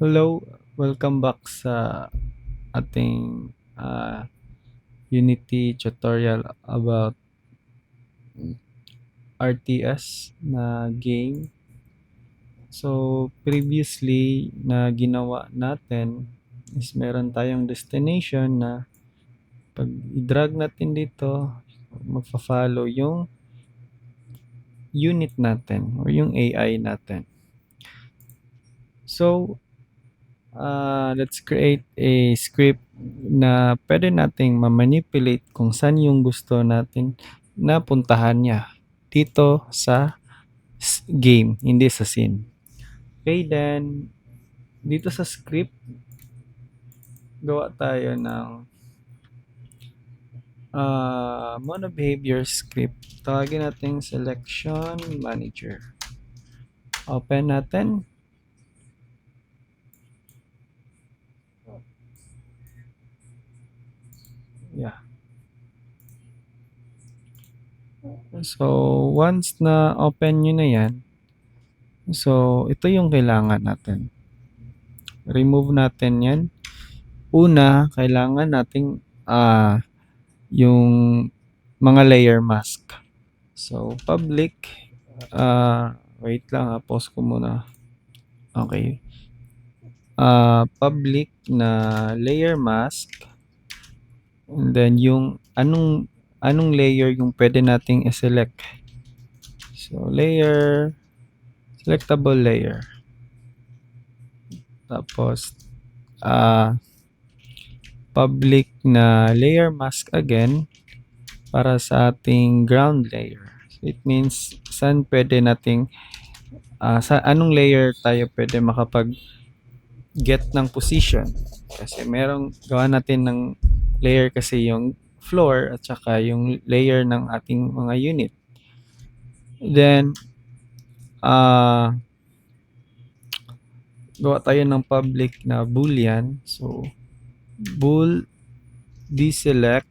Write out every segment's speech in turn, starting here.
Hello, welcome back sa ating Unity tutorial about RTS na game. So, previously na ginawa natin is meron tayong destination na pag i-drag natin dito, magfa-follow yung unit natin or yung AI natin. So, let's create a script na pwede nating ma-manipulate kung saan yung gusto natin na puntahan niya dito sa game, hindi sa scene. Okay, then dito sa script, gawa tayo ng mono behavior script. Tawagin natin selection manager. Open natin. Yeah. So, once na open nyo na yan, so ito yung kailangan natin. Remove natin yan. Una, kailangan nating yung mga layer mask. So, public, wait lang pause ko muna. Okay. Public na layer mask. And then yung anong layer yung pwede nating i-select. So, layer, selectable layer. Tapos, public na layer mask again para sa ating ground layer. So, it means saan pwede nating sa anong layer tayo pwede makapag-get ng position. Kasi merong gawa natin ng layer kasi yung floor at saka yung layer ng ating mga unit. Then, gawa tayo ng public na boolean. So, bool deselect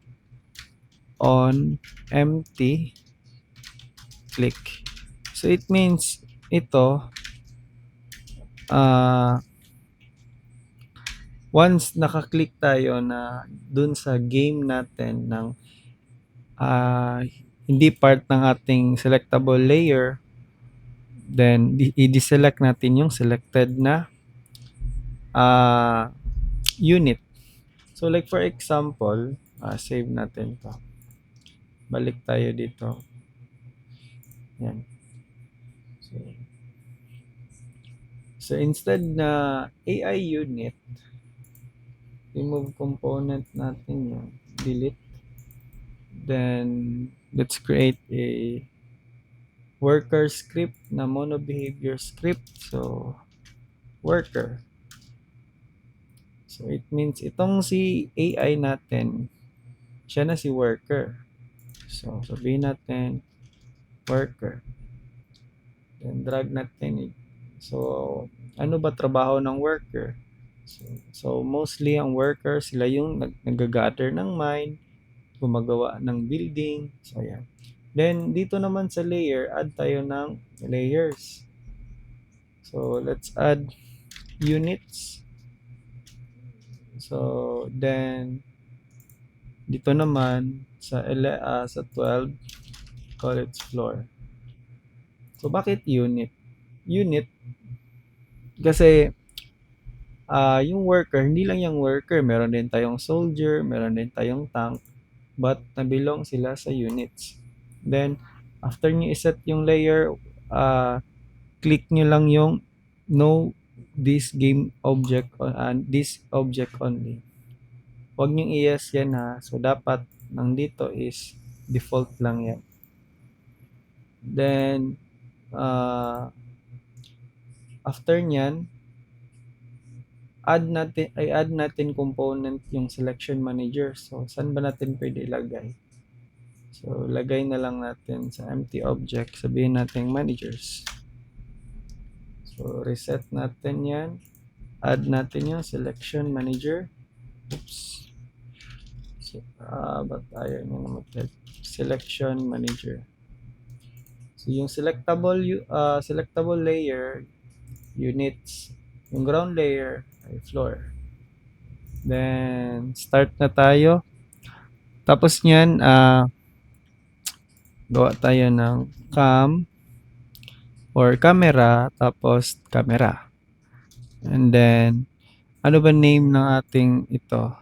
on empty click. So, it means ito, once nakaklik tayo na dun sa game natin ng hindi part ng ating selectable layer, then i-deselect natin yung selected na unit. So like for example, save natin to. Balik tayo dito. Yan. So instead na AI unit, remove component natin yan. Delete. Then let's create a worker script na mono behavior script. So worker. So it means itong si AI natin, siya na si worker. So sabihin natin worker. Then drag natin. So ano ba trabaho ng worker? So mostly ang worker sila yung nag-gather ng mine, gumagawa ng building. So ayan. Then dito naman sa layer, add tayo ng layers. So let's add units. So then dito naman sa 12, call it floor. So bakit unit? Unit kasi yung worker, hindi lang yung worker, meron din tayong soldier, meron din tayong tank, but nabilong sila sa units. Then after nyo iset yung layer, click nyo lang yung no this game object this object only. Huwag nyo i-yes yan ha. So dapat nandito is default lang yan. Then after nyan, add natin component yung selection manager. So saan ba natin pwede ilagay? So lagay na lang natin sa empty object, sabihin natin managers. So reset natin yan, add natin yung selection manager. Oops. So, ba't ayaw nyo na mag-type? Selection manager. So yung selectable layer units, Yung ground layer ay floor. Then, start na tayo. Tapos niyan, gawa tayo ng cam or camera, tapos camera. And then, ano ba name ng ating ito?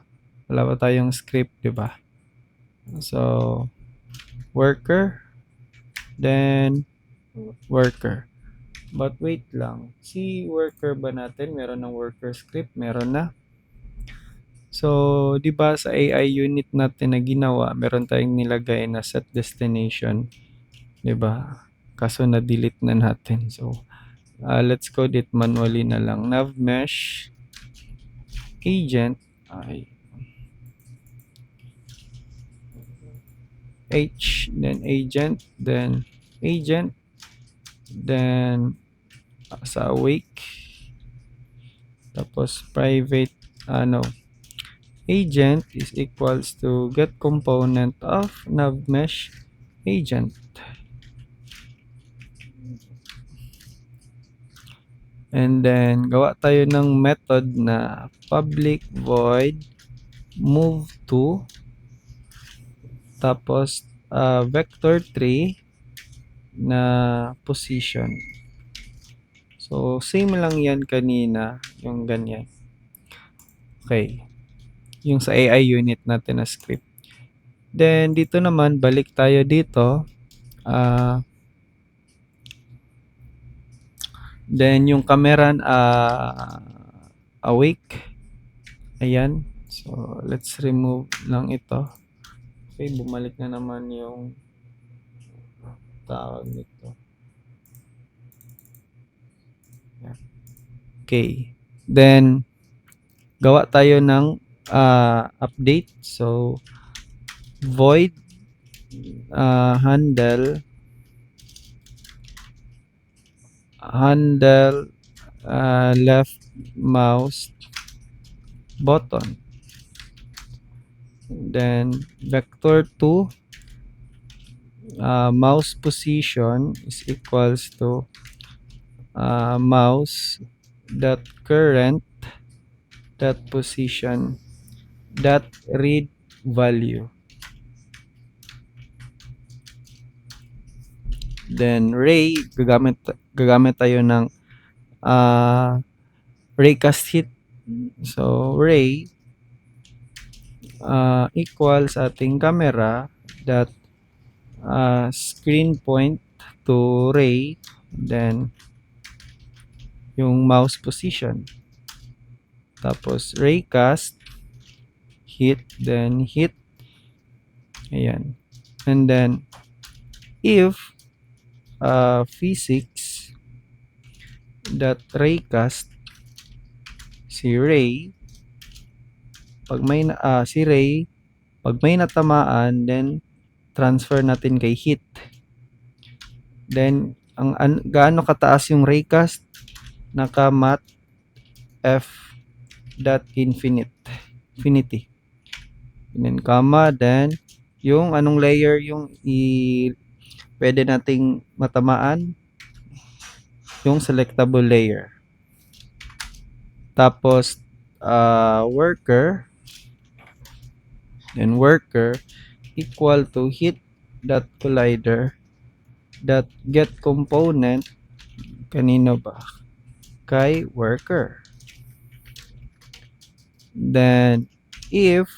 Wala pa tayong script, di ba? So, worker, then worker. But wait lang. Si worker ba natin? Meron ng worker script? Meron na. So, di ba sa AI unit natin na ginawa, meron tayong nilagay na set destination, di ba? Kaso na-delete na natin. So, let's code it manually na lang. Nav mesh agent ay H, then agent, then sa awake, tapos private, ano, agent is equals to get component of nav mesh agent. And then, gawa tayo ng method na public void move to, tapos vector 3 na position. So, same lang yan kanina, yung ganyan. Okay. Yung sa AI unit natin na script. Then, dito naman, balik tayo dito. Then, yung camera awake. Ayan. So, let's remove lang ito. Okay, bumalik na naman yung tawag nito. Okay. Then, gawa tayo ng update. So, void handle left mouse button. Then, vector 2 mouse position is equals to mouse dot current dot position dot read value. Then ray, gagamit tayo ng raycast hit. So ray equals ating camera dot screen point to ray, then yung mouse position, tapos raycast hit, then hit. Ayan. And then if physics dot raycast, si ray pag may si ray pag may natamaan, then transfer natin kay hit. Then gaano kataas yung raycast? Naka-mat f dot infinity. And then comma, then yung anong layer yung pwede nating matamaan? Yung selectable layer. Tapos worker, then worker equal to hit dot collider dot get component, kanino ba? Kay worker. Then if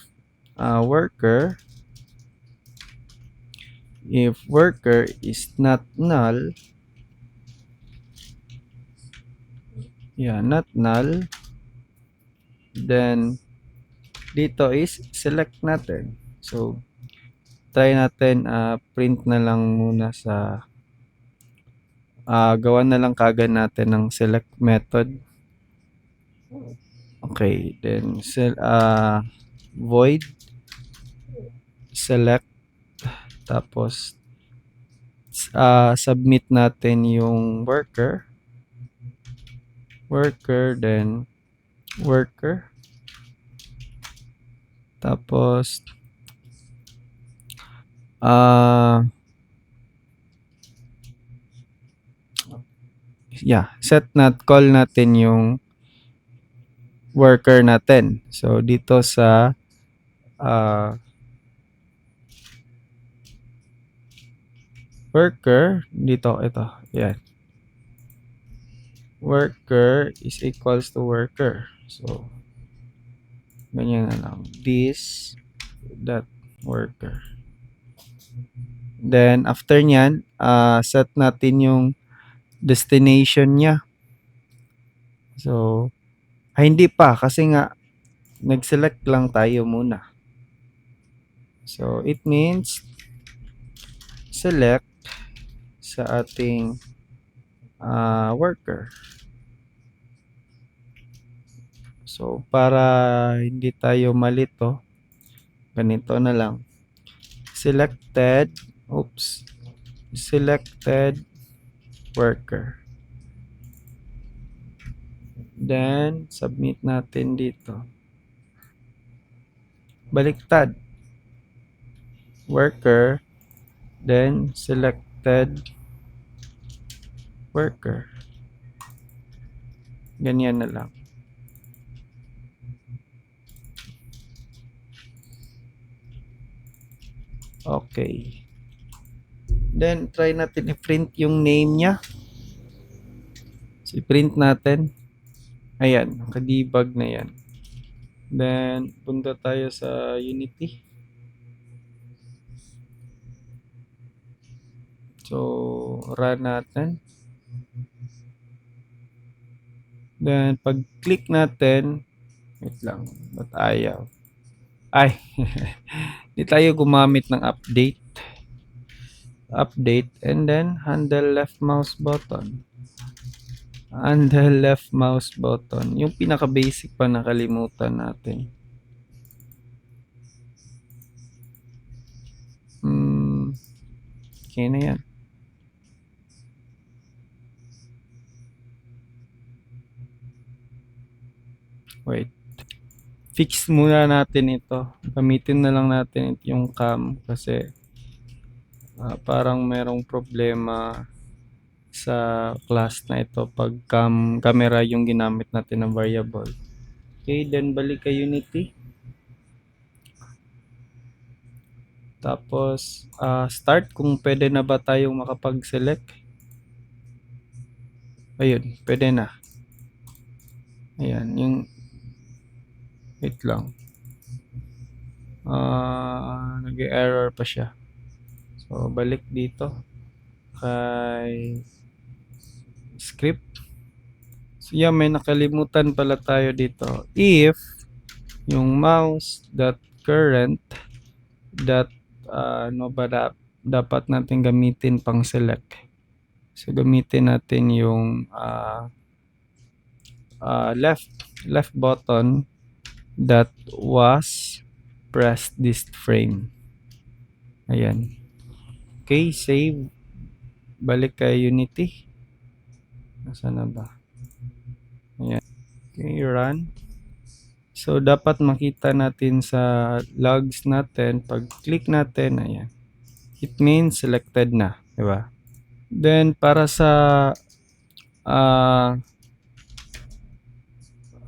worker is not null, not null, then dito is select natin. So try natin print na lang muna sa gawa na lang kagad natin ng select method. Okay, then void select, tapos submit natin yung worker, then worker, tapos call natin yung worker natin. So, dito sa uh, worker, dito, ito, yan. Worker is equals to worker. So, ganyan na lang. This, that, worker. Then, after nyan, set natin yung destination niya. So, hindi pa kasi nga nag-select lang tayo muna. So, it means select sa ating worker. So, para hindi tayo malito, ganito na lang. Selected, selected worker. Then, submit natin dito. Baliktad. Worker, then selected worker. Ganyan na lang. Okay. Then, try natin i-print yung name niya. So, i-print natin. Ayan, nakadebug na yan. Then, punta tayo sa Unity. So, run natin. Then, pag-click natin, wait lang, ba't ayaw? Ay, di tayo gumamit ng update. Update, and then, handle left mouse button. Handle left mouse button. Yung pinaka-basic pa nakalimutan natin. Okay na yan. Wait. Fix muna natin ito. Gamitin na lang natin yung cam kasi parang merong problema sa class na ito pag camera yung ginamit natin na variable. Okay, then balik kay Unity. Tapos start kung pwede na ba tayong makapag-select. Ayun, pwede na. Ayan, yung wait lang. Nag-error pa siya. So, balik dito kay script. So, yeah, may nakalimutan pala tayo dito. If yung mouse dot current dot ano ba dapat natin gamitin pang select. So, gamitin natin yung left button that was pressed this frame. Ayan. Okay, save. Balik kay Unity. Nasaan na ba? Ayan. Okay, run. So, dapat makita natin sa logs natin, pag click natin, ayan. It means selected na, di ba? Then, para sa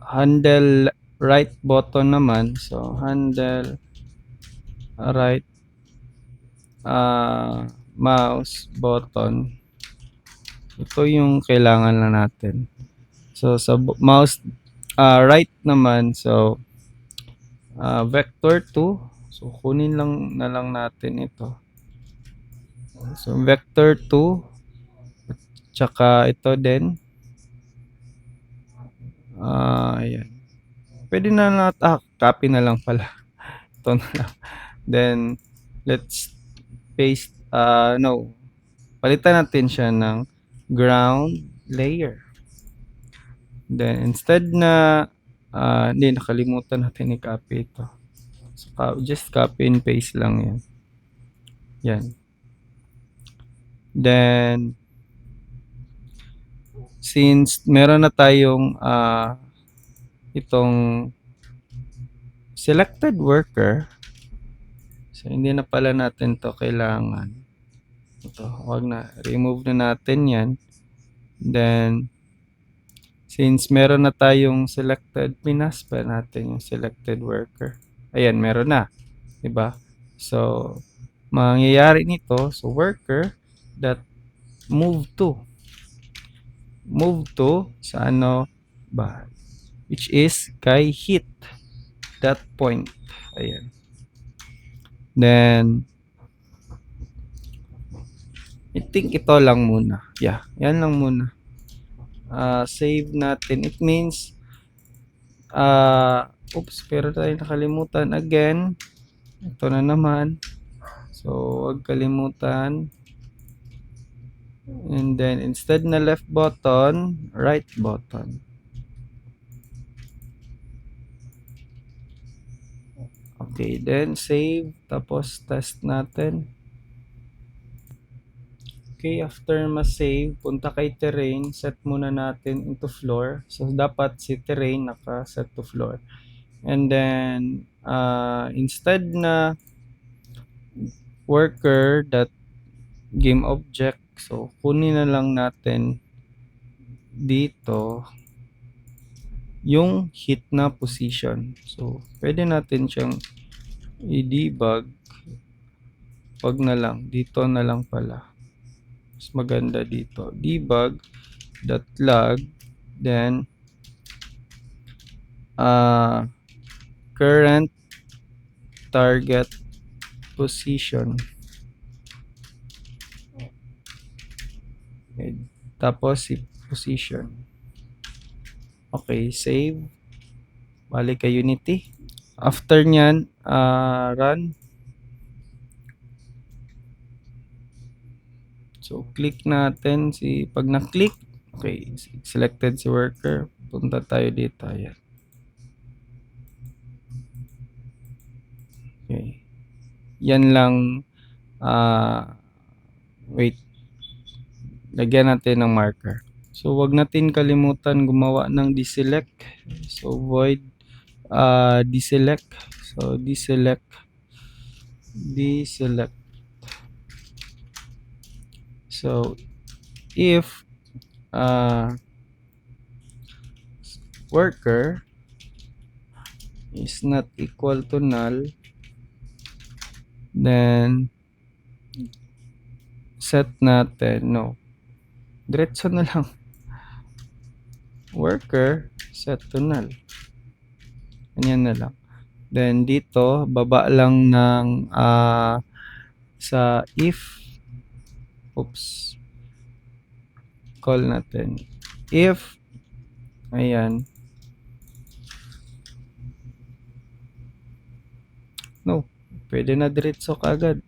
handle right button naman, so handle right mouse button, ito yung kailangan na natin. So, sa mouse right naman, so vector 2, so kunin lang na lang natin ito. So, vector 2, tsaka ito din. Ayan. Pwede na natin, copy na lang pala. Ito na lang. Then, let's paste, no. Palitan natin siya ng ground layer. Then, instead na, hindi, nakalimutan natin i-copy ito. So, just copy and paste lang yan. Yan. Then, since meron na tayong itong selected worker, so hindi na pala natin to kailangan. Ito, wag na. Remove na natin yan. Then, Since meron na tayong selected, pinas pa natin yung selected worker. Ayan, meron na, 'di ba? So, mangyayari nito, so worker that move to sa ano ba, which is kay hit that point. Ayan. Then, I think ito lang muna. Yeah, yan lang muna. Save natin. It means, oops, pero tayo nakalimutan again. Ito na naman. So, huwag kalimutan. And then, instead na left button, right button. Okay, then save. Tapos, test natin. Okay, after ma-save, punta kay terrain, set muna natin into floor. So, dapat si terrain naka-set to floor. And then, instead na worker dot game object, so kunin na lang natin dito yung hit na position. So, pwede natin siyang i-debug. Wag na lang, dito na lang pala. Mas maganda dito. Debug.log, then current target position. Okay. Tapos si position. Okay, save. Balik kay Unity. After nyan, run. So, click natin pag na-click, okay, selected si worker. Punta tayo dito. Ayan. Okay. Yan lang, wait. Lagyan natin ng marker. So, wag natin kalimutan gumawa ng deselect. So, void deselect. So, deselect. So, if worker is not equal to null, then set natin, no. Diretso na lang. Worker set to null. Ganyan na lang. Then dito, baba lang ng sa if, oops, call natin. If, ayan. No, pwede na diretso kaagad.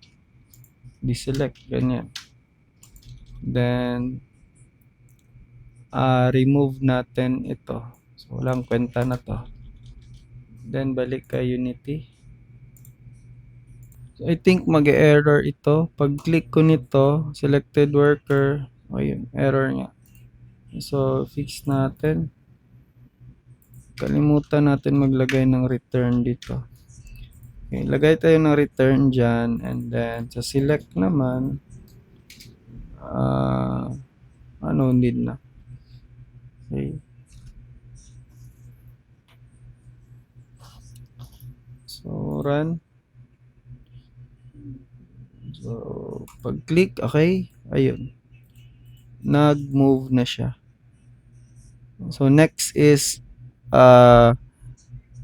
Deselect, ganyan. Then, remove natin ito. So, walang kwenta na to. Then, balik kay Unity. So, I think mag-error ito. Pag click ko nito, selected worker, ayun, error nga. So, fix natin. Kalimutan natin maglagay ng return dito. Okay, lagay tayo ng return dyan. And then, sa select naman, need na. Okay. So, run. So, pag-click, okay, ayun. Nag-move na siya. So, next is,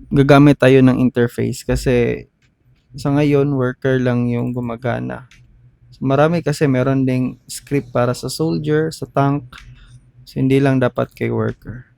gagamit tayo ng interface kasi sa ngayon, worker lang yung gumagana. So, marami kasi meron ding script para sa soldier, sa tank. So, hindi lang dapat kay worker.